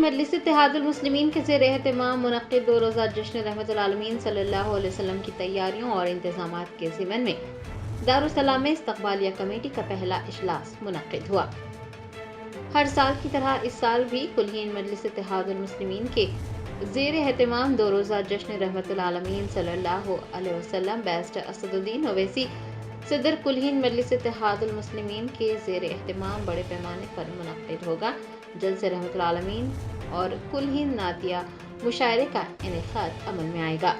मजलिस इत्तेहादुल मुस्लिमीन के ज़ेर एहतमाम मुनक़्क़िद 2 रोज़ा जश्न रहमतुल आलमीन सल्लल्लाहु अलैहि वसल्लम की तैयारियों और इंतज़ामात के ज़िमन में दारुस्सलाम में इस्तक़बालिया कमेटी का पहला इजलास मुनक़्क़िद हुआ। हर साल की तरह इस साल भी कुल-हिंद मजलिस इत्तेहादुल मुस्लिमीन के ज़ेर एहतमाम 2 रोज़ा जश्न रहमतुल आलमीन सल्लल्लाहु अलैहि वसल्लम बैरिस्टर असदुद्दीन ओवैसी सदर कुल-हिंद मजलिस इत्तेहादुल मुस्लिमीन के ज़ेर एहतमाम बड़े पैमाने पर मुनक़्क़िद होगा। जल्द से रहमतुल आलमीन और कुल हिंद नातिया मुशायरे का इनेकाद अमल में आएगा।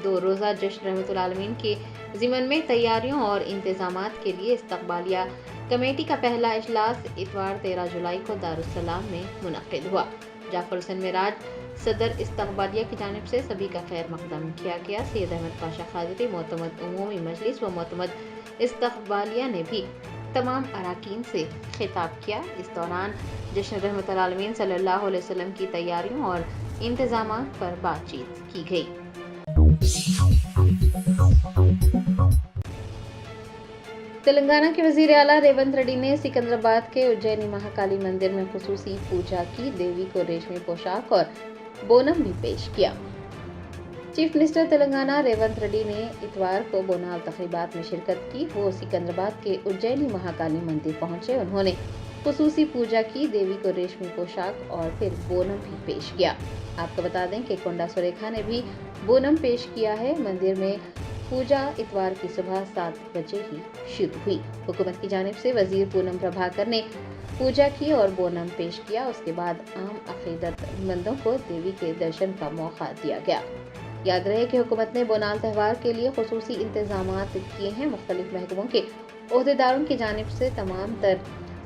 2 रोज़ा जश्न रहमतुल आलमीन के ज़िमन में तैयारियों और इंतज़ामात के लिए इस्तक़बालिया कमेटी का पहला इजलास इतवार 13 जुलाई को दारुस्सलाम में मुनक़्क़िद हुआ। जाफ़र हुसैन मिराज सदर इस्तक़बालिया की जानिब से सभी का खैर मक़दम किया गया। सैयद अहमद पाशा क़ादरी मोतमद उमूमी मजलिस व मोतमद इस्तक़बालिया ने भी तमाम अराकीन से खिताब किया। इस दौरान जश्न रहमतुल आलमीन सल्लल्लाहु अलैहि वसल्लम की तैयारियों और इंतज़ामात पर बातचीत की गई। तेलंगाना के वज़ीर आला रेवंत रेड्डी ने सिकंदराबाद के उज्जैनी महाकाली मंदिर में खुसूसी पूजा की। देवी को रेशमी पोशाक और बोनम भी पेश किया। चीफ मिनिस्टर तेलंगाना रेवंत रेड्डी ने इतवार को बोनाल तक़रीबात में शिरकत की। वो सिकंदराबाद के उज्जैनी महाकाली मंदिर पहुंचे। उन्होंने खुसूसी पूजा की, देवी को रेशमी पोशाक और फिर बोनम भी पेश किया। आपको बता दें कि कोंडा सुरेखा ने भी बोनम पेश किया है। मंदिर में पूजा इतवार की सुबह 7 बजे ही शुरू हुई। हुकूमत की जानिब से वजीर पूनम प्रभाकर ने पूजा की और बोनम पेश किया। उसके बाद आम अक़ीदतमंदों को देवी के दर्शन का मौका दिया गया। याद रहे कि हुकूमत ने बोनाल त्यौहार के लिए खुसूसी इंतजामात किए हैं। मुख्तलिफ महकमों के ओहदेदारों की जानिब से तमाम तर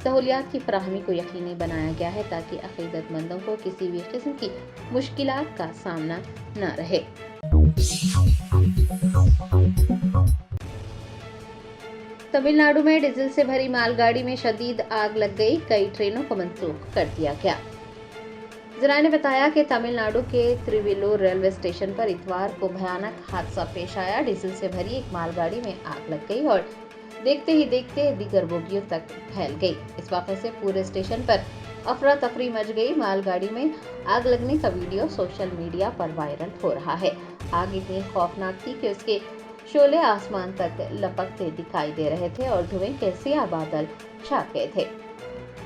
सहूलियात की फराहमी को यकीनी बनाया गया है ताकि अक़ीदतमंदों को किसी भी किस्म की मुश्किलात का सामना न रहे। तमिलनाडु में डीजल से भरी मालगाड़ी में शदीद आग लग गई। कई ट्रेनों को मंसूख कर दिया गया। ज़राए ने बताया कि तमिलनाडु के त्रिवेलूर रेलवे स्टेशन पर इतवार को भयानक हादसा पेश आया। डीजल से भरी एक मालगाड़ी में आग लग गई और देखते ही देखते दीगर बोगियों तक फैल गई। इस वाक़े से पूरे स्टेशन पर अफरा तफरी मच गई। मालगाड़ी में आग लगने का वीडियो सोशल मीडिया पर वायरल हो रहा है। आग इतनी खौफनाक थी कि उसके शोले आसमान तक लपकते दिखाई दे रहे थे और धुएं के सियाह बादल छा गए थे।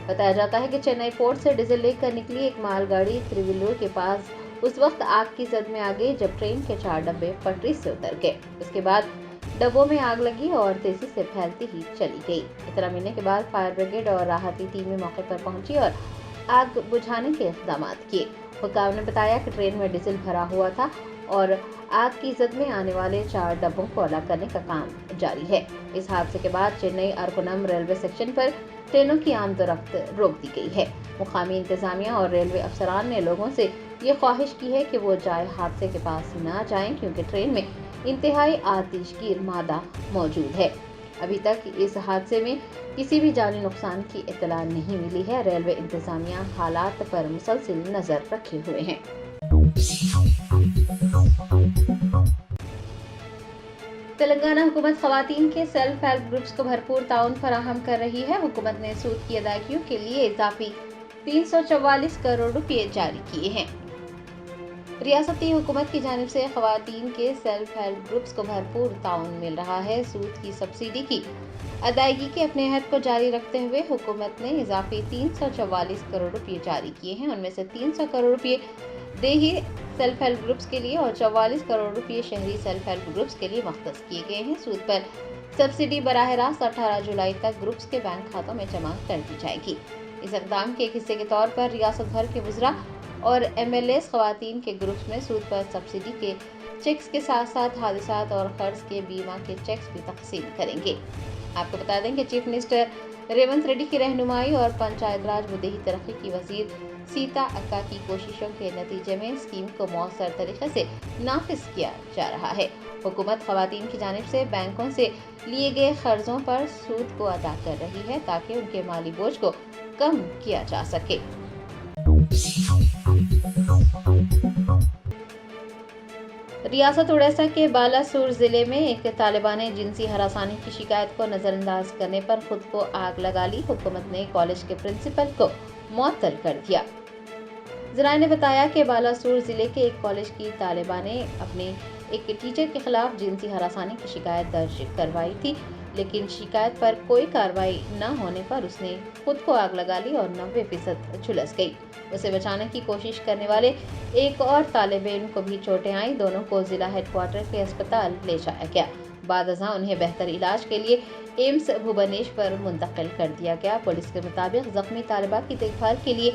बताया जाता है कि चेन्नई पोर्ट से डीजल लेकर निकली एक मालगाड़ी त्रिवेलूर के पास उस वक्त आग की जद में आ गई जब ट्रेन के 4 डब्बे पटरी से उतर गए। उसके बाद डब्बों में आग लगी और तेजी से फैलती ही चली गई। इतना मिलने के बाद फायर ब्रिगेड और राहती टीमें मौके पर पहुंची और आग बुझाने के इक़दाम किए। हुक्काम ने बताया कि ट्रेन में डीजल भरा हुआ था और आग की जद में आने वाले 4 डब्बों को अलग करने का काम जारी है। इस हादसे के बाद चेन्नई अरकुनम रेलवे सेक्शन पर ट्रेनों की आमदोरफ्त रोक दी गई है। मुकामी इंतजामिया और रेलवे अफसरान ने लोगों से ये ख्वाहिश की है कि वो जाए हादसे के पास न जाएं क्योंकि ट्रेन में इंतहाई आतिशगीर मादा मौजूद है। अभी तक इस हादसे में किसी भी जानी नुकसान की इत्तला नहीं मिली है। रेलवे इंतजामिया हालात पर मुसलसल नजर रखे हुए हैं। तेलंगाना हुकूमत खवातीन के सेल्फ हेल्प ग्रुप्स को भरपूर ताउन फराहम कर रही है। हुकूमत ने सूद की अदायगियों के लिए इजाफी 344 करोड़ रुपए जारी किए हैं। रियासती हुकूमत की जानिब से खवातीन के सेल्फ हेल्प ग्रुप्स को भरपूर ताउन मिल रहा है। सूद की सब्सिडी की अदायगी के अपने अहद को जारी रखते हुए हुकूमत ने इजाफी 344 करोड़ रुपए जारी किए हैं। उनमें से 300 करोड़ रुपए देही सेल्फ हेल्प ग्रुप्स के लिए और 44 करोड़ रुपए शहरी सेल्फ हेल्प ग्रुप्स के लिए मख्तस किए गए हैं। सूद पर सब्सिडी बराह रास्त 18 जुलाई तक ग्रुप्स के बैंक खातों में जमा कर दी जाएगी। इस इक़दाम के एक हिस्से के तौर पर रियासत भर के वज़रा और MLAs खवातीन के ग्रुप्स में सूद पर सब्सिडी के चेक्स के साथ साथ हादसात और कर्ज के बीमा के चेक्स भी तकसीम करेंगे। आपको बता दें कि चीफ मिनिस्टर रेवंत रेड्डी की रहनुमाई और पंचायत राज व देही तरक्की की वजीर सीता अक्का की कोशिशों के नतीजे में स्कीम को मौसर तरीके से नाफिज किया जा रहा है। हुकूमत खवातीन की जानिब से बैंकों से लिए गए कर्जों पर सूद को अदा कर रही है ताकि उनके माली बोझ को कम किया जा सके। रियासत उड़ीसा के बालासोर जिले में एक तालिबान ने जिनसी हरासानी की शिकायत को नजरअंदाज करने पर खुद को आग लगा ली। हुकूमत ने कॉलेज के प्रिंसिपल को मुअत्तल कर दिया। ذرائع نے بتایا کہ بالاسور ضلع کے ایک کالج کی طالبہ نے اپنے ایک ٹیچر کے خلاف جنسی ہراسانی کی شکایت درج کروائی تھی، لیکن شکایت پر کوئی کارروائی نہ ہونے پر اس نے خود کو آگ لگا لی اور 90% جھلس گئی۔ اسے بچانے کی کوشش کرنے والے ایک اور طالب علم کو بھی چوٹیں آئیں۔ دونوں کو ضلع ہیڈ کوارٹر کے اسپتال لے جایا گیا۔ بعد ازاں انہیں بہتر علاج کے لیے ایمس بھوبنیشور منتقل کر دیا گیا۔ پولیس کے مطابق زخمی طالبہ کی دیکھ بھال کے لیے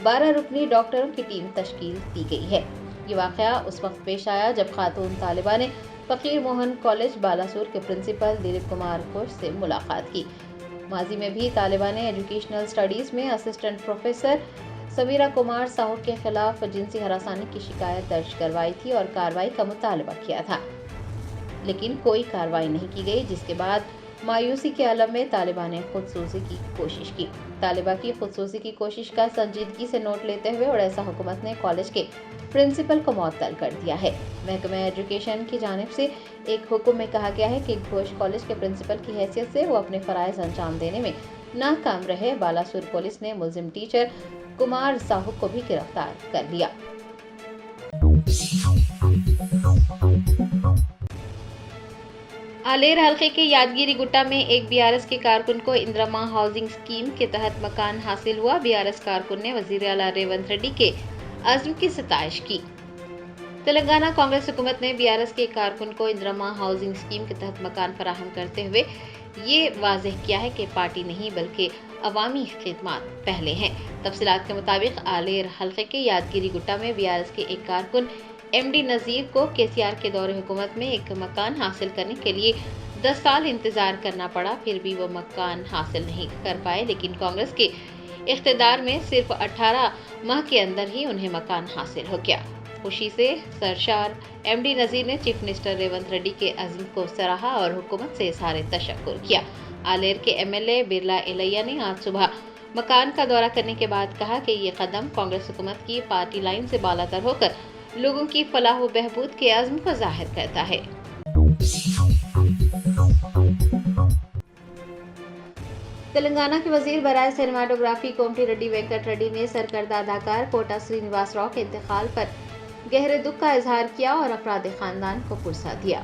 12 رکنی ڈاکٹروں کی ٹیم تشکیل دی گئی ہے۔ یہ واقعہ اس وقت پیش آیا جب خاتون طالبہ نے فقیر موہن کالج بالاسور کے پرنسپل دلیپ کمار گھوش سے ملاقات کی۔ ماضی میں بھی طالبہ نے ایجوکیشنل اسٹڈیز میں اسسٹنٹ پروفیسر سمیرا کمار ساہو کے خلاف جنسی ہراسانی کی شکایت درج کروائی تھی اور کارروائی کا مطالبہ کیا تھا، لیکن کوئی کارروائی نہیں کی گئی، جس کے بعد مایوسی کے عالم میں طالبہ نے خودسوزی کی کوشش کی۔ طالبہ کی خودسوزی کی کوشش کا سنجیدگی سے نوٹ لیتے ہوئے اڑیسہ حکومت نے کالج کے پرنسپل کو معطل کر دیا ہے۔ محکمہ ایجوکیشن کی جانب سے ایک حکم میں کہا گیا ہے کہ گھوش کالج کے پرنسپل کی حیثیت سے وہ اپنے فرائض انجام دینے میں ناکام رہے۔ بالاسور پولیس نے ملزم ٹیچر کمار ساہو کو بھی گرفتار کر لیا۔ آلیر حلقے کے یادگیری گٹا میں ایک BRS کے کارکن کو اندرما ہاؤسنگ اسکیم کے تحت مکان حاصل ہوا۔ BRS کارکن نے وزیر اعلیٰ ریونت ریڈی کے عزم کی ستائش کی۔ تلنگانہ کانگریس حکومت نے BRS کے کارکن کو اندرما ہاؤسنگ اسکیم کے تحت مکان فراہم کرتے ہوئے یہ واضح کیا ہے کہ پارٹی نہیں بلکہ عوامی خدمات پہلے ہیں۔ تفصیلات کے مطابق آلیر حلقے کے یادگیری گٹا میں BRS کے ایک کارکن MD نذیر کو KCR کے دور حکومت میں ایک مکان حاصل کرنے کے لیے 10 سال انتظار کرنا پڑا، پھر بھی وہ مکان حاصل نہیں کر پائے، لیکن کانگریس کے اقتدار میں صرف 18 ماہ کے اندر ہی انہیں مکان حاصل ہو گیا۔ خوشی سے سرشار MD نذیر نے چیف منسٹر ریونت ریڈی کے عزم کو سراہا اور حکومت سے اظہار تشکر کیا۔ آلیر کے MLA برلا ایلیہ نے آج صبح مکان کا دورہ کرنے کے بعد کہا کہ یہ قدم کانگریس حکومت کی پارٹی لائن سے بالاتر ہو کر لوگوں کی فلاح و بہبود کے عزم کو ظاہر کرتا ہے۔ تلنگانہ کے وزیر برائے سنیماٹوگرافی کومٹی ریڈی وینکٹ ریڈی نے سرکردہ اداکار کوٹا سرینواس راؤ کے انتقال پر گہرے دکھ کا اظہار کیا اور افراد خاندان کو پرسہ دیا۔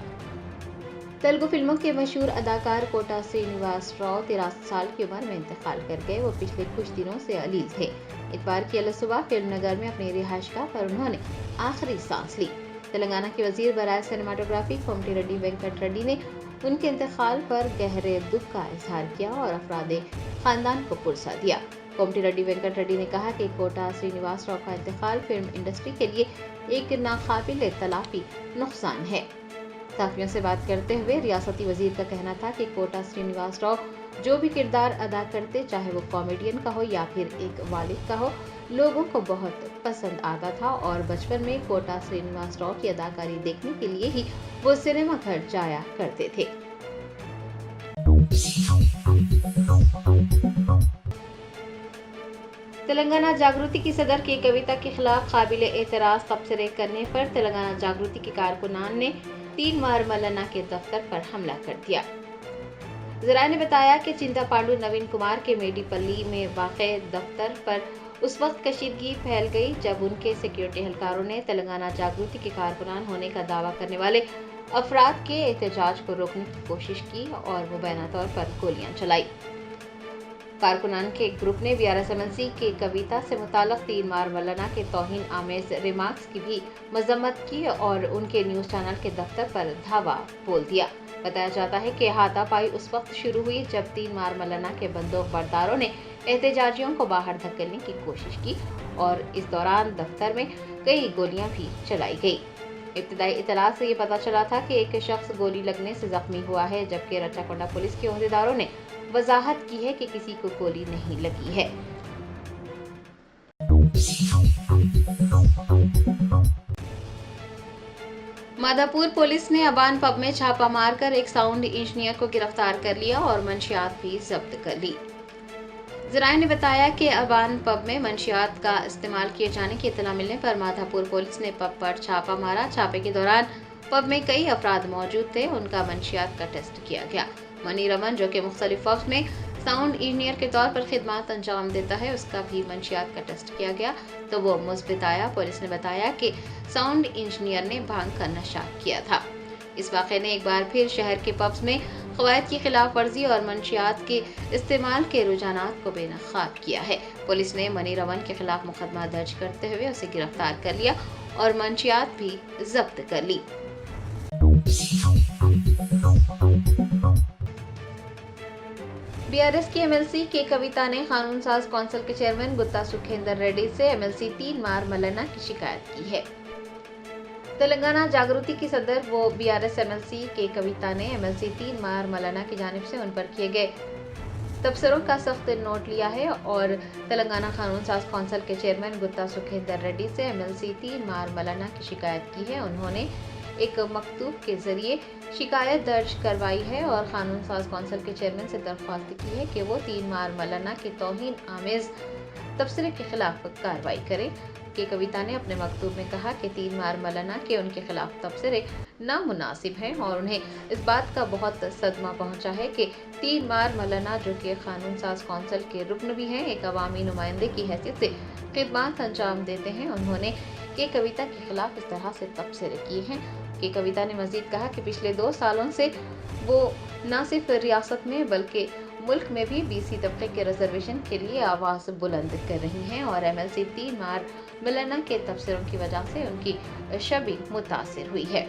تیلگو فلموں کے مشہور اداکار کوٹا سرینواس راؤ 83 سال کی عمر میں انتقال کر گئے۔ وہ پچھلے کچھ دنوں سے علیز تھے۔ اتوار کی صبح فلم نگر میں اپنی رہائش گاہ پر انہوں نے آخری سانس لی۔ تلنگانہ کے وزیر برائے سنیماٹوگرافی کومٹی ریڈی وینکٹ ریڈی نے ان کے انتقال پر گہرے دکھ کا اظہار کیا اور افراد خاندان کو پرسہ دیا۔ کومٹی ریڈی وینکٹ ریڈی نے کہا کہ کوٹا سرینواس راؤ کا انتقال فلم انڈسٹری کے لیے ایک ناقابل تلافی نقصان ہے۔ صحافیوں سے بات کرتے ہوئے ریاستی وزیر کا کہنا تھا کہ کوٹا سرینواس راؤ جو بھی کردار ادا کرتے، چاہے وہ کامیڈین کا ہو یا پھر ایک والد کا ہو، لوگوں کو بہت پسند آتا تھا اور بچپن میں کوٹا سرینواس راؤ کی اداکاری دیکھنے کے لیے ہی وہ سنیما گھر جایا کرتے تھے۔ تلنگانہ جاگرتی کی صدر کی کویتا کے خلاف قابل اعتراض تبصرے کرنے پر تلنگانہ جاگرتی کے کارکنان نے 3 مار ملنا کے دفتر پر حملہ کر دیا۔ ذرائع نے بتایا کہ چنتا پانڈو نوین کمار کے میڈی پلی میں واقع دفتر پر اس وقت کشیدگی پھیل گئی جب ان کے سیکیورٹی اہلکاروں نے تلنگانہ جاگرتی کے کارکنان ہونے کا دعویٰ کرنے والے افراد کے احتجاج کو روکنے کی کوشش کی اور مبینہ طور پر گولیاں چلائی۔ کارکنان کے ایک گروپ نے BRSMNC کے کویتا سے متعلق 3 مار ملنا کے توہین آمیز ریمارکس کی بھی مذمت کی اور ان کے نیوز چینل کے دفتر پر دھاوا بول دیا۔ بتایا جاتا ہے کہ ہاتھا پائی اس وقت شروع ہوئی جب 3 مار ملنا کے بندوق برداروں نے احتجاجیوں کو باہر دھکیلنے کی کوشش کی اور اس دوران دفتر میں کئی گولیاں بھی چلائی گئی۔ ابتدائی اطلاعات سے یہ پتہ چلا تھا کہ ایک شخص گولی لگنے سے زخمی ہوا ہے، جبکہ رچاکونڈا پولیس کے عہدیداروں نے وضاحت کی ہے کہ کسی کو گولی نہیں لگی ہے۔ مادھاپور پولیس نے ابان پب میں چھاپہ مار کر ایک ساؤنڈ انجینئر کو گرفتار کر لیا اور منشیات بھی ضبط کر لی۔ ذرائع نے بتایا کہ ابان پب میں منشیات کا استعمال کیے جانے کی اطلاع ملنے پر مادھاپور پولیس نے پب پر چھاپہ مارا۔ چھاپے کے دوران پب میں کئی افراد موجود تھے، ان کا منشیات کا ٹیسٹ کیا گیا۔ منی رمن جو کہ مختلف پبز میں साउंड इंजीनियर के तौर पर खिदमत अंजाम देता है, उसका भी मंशियात का टेस्ट किया गया तो वो मुस्बित आया। पुलिस ने बताया कि साउंड इंजीनियर ने भांग का नशा किया था। इस वाक़े ने एक बार फिर शहर के पब्स में क़वायद की खिलाफ वर्जी और मंशियात के इस्तेमाल के रुझानात को बेनकाब किया है। पुलिस ने मनी रवन के खिलाफ मुकदमा दर्ज करते हुए उसे गिरफ्तार कर लिया और मंशियात भी जब्त कर ली। बीआरएस की एमएलसी के कविता ने कानून साज कौंसिल के चेयरमैन गुत्ता सुखेंदर रेड्डी से एमएलसी 3 मार मल्लना की शिकायत की है। तेलंगाना जागृति की सदर वो बीआरएस एमएलसी के कविता ने एमएलसी 3 मार मल्लना की जानिब से उन पर किए गए तबसरों का सख्त नोट लिया है और तेलंगाना कानून साज कौंसिल के चेयरमैन गुत्ता सुखेंदर रेड्डी से एमएलसी 3 मार मल्लना की शिकायत की है। उन्होंने एक मकतूब के जरिए शिकायत दर्ज करवाई है और कानून साज कौंसिल के चेयरमैन से दरख्वास्त की है कि वो 3 मार मल्लना के तौहीन आमेज तबसरे के खिलाफ कार्रवाई करें। के कविता ने अपने मकतूब में कहा कि 3 मार मल्लना के उनके खिलाफ तबसरे नामुनासिब हैं और उन्हें इस बात का बहुत सदमा पहुंचा है कि 3 मार मल्लना, जो कि कानून साज कौंसिल के रुकन भी हैं, एक अवामी नुमाइंदे की हैसियत से खिदमत अंजाम देते हैं। उन्होंने के कविता के खिलाफ इस तरह से तबसरे किए हैं। के कविता ने मजीद कहा कि पिछले 2 सालों से वो न सिर्फ रियासत में बल्कि मुल्क में भी बीसी तबके के रिजर्वेशन के लिए आवाज़ बुलंद कर रही हैं और एमएलसी 3 मार मल्लना के तबसरों की वजह से उनकी छवि मुतासिर हुई है।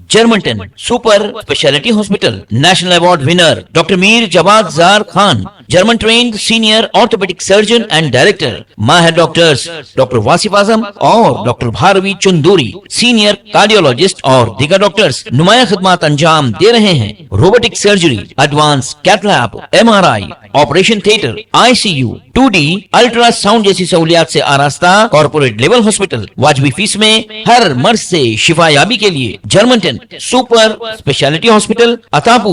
Germantown super speciality hospital national award winner doctor Mir Jawad Zar Khan, German trained senior orthopaedic surgeon and director, माहिर डॉक्टर्स डॉक्टर वासिफ आजम और doctor Bharvi Chanduri, senior cardiologist और दीगर डॉक्टर्स नुमाया खिदमत अंजाम दे रहे हैं। Robotic surgery, advance cath lab, MRI, operation theatre, ICU, 2D ultrasound जैसी सहूलियात से आरास्ता कॉर्पोरेट लेवल हॉस्पिटल, वाजबी फीस में हर मर्ज से शिफायाबी के लिए Germanton super speciality hospital, Attapur.